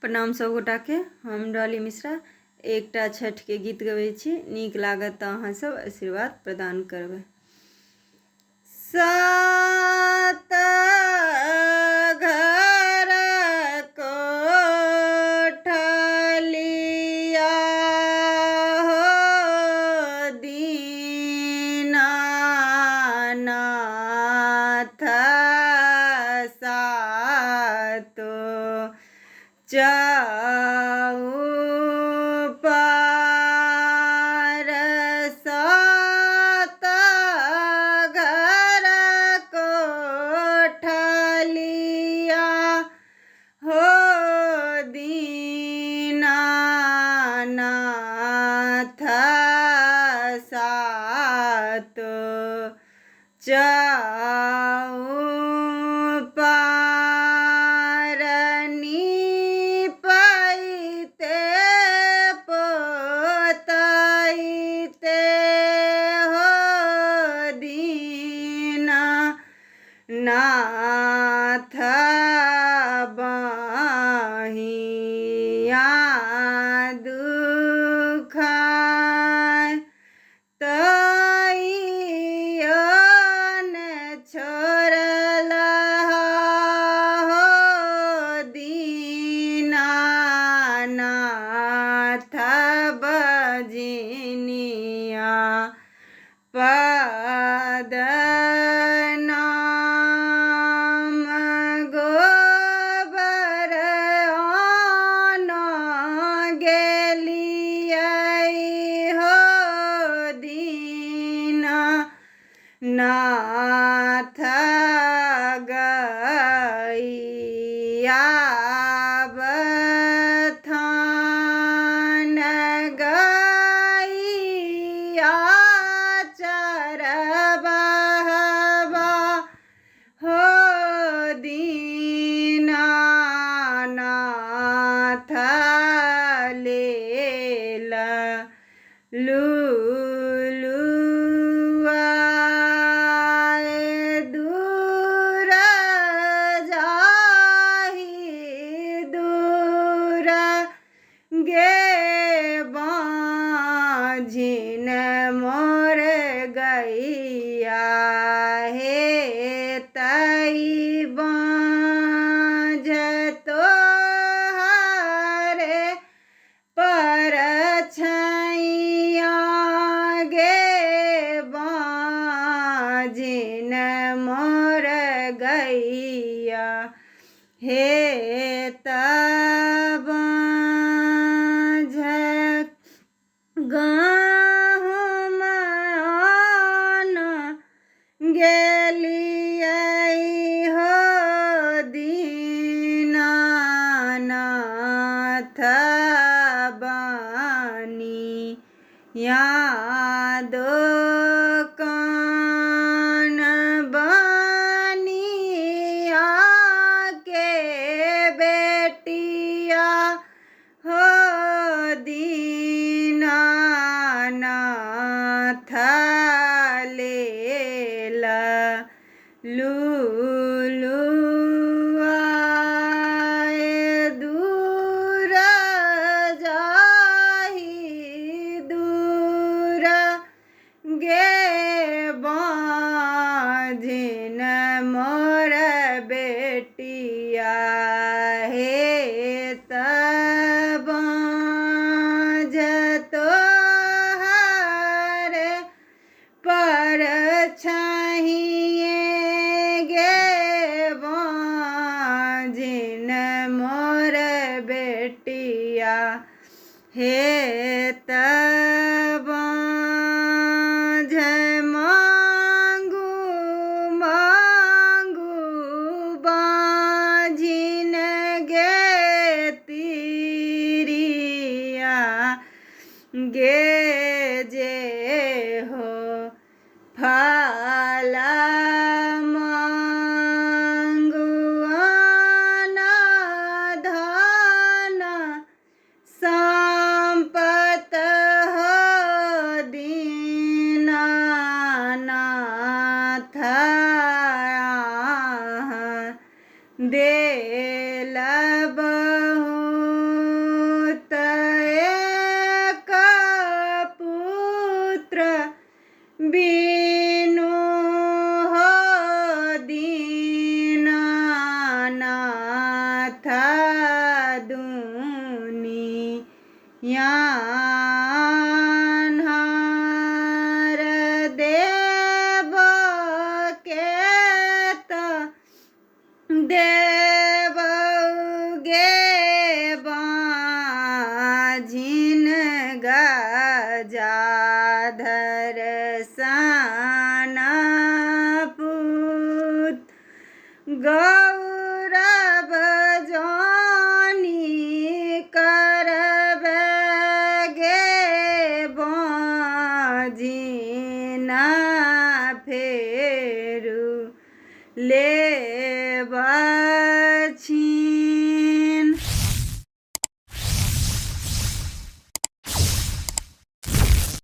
प्रणाम सब गोटा के। हम डॉली मिश्रा एकटा छठ के गीत गबै छी। नीक लागत तऽ अहाँ सब आशीर्वाद प्रदान करबै। सात घर कोठलिया हो दीनानाथ सातो चौपार सात घर कोठलिया हो दीनानाथ सातो चौपार नीपैते पोतैते हो दीनानाथ बहिया दुखाय तैयो ने छोड़लहा हो दीनानाथ बजनिया पद नाम गोबर आना गेलियै हो दीनानाथ गैया बथान गैया चरबहबा हो दीनानाथ लेल लुलुआ दूर जाहि दूर गे बाँझिन मोर गैया हे तई बाँझ तोहरे पर छैया गे बाँझिन मोर गैया हे तब गहुम आना गेलियै हो दीनानाथ बानी यादो कान बनिया के बेटिया हो दीनानाथ लेल लुलुआ दूर जाहि दूर गे बाँझिन मोर बेटिया हे तब बाँझ तोहरे पर छैये गे बाँझिन मोर बेटिया हे तब बाँझ मांगू मांगू बाँझिन गे तीरिया गे जे हो फल मांगू आना धन संपत हो दीनानाथ देल बहु दुनिया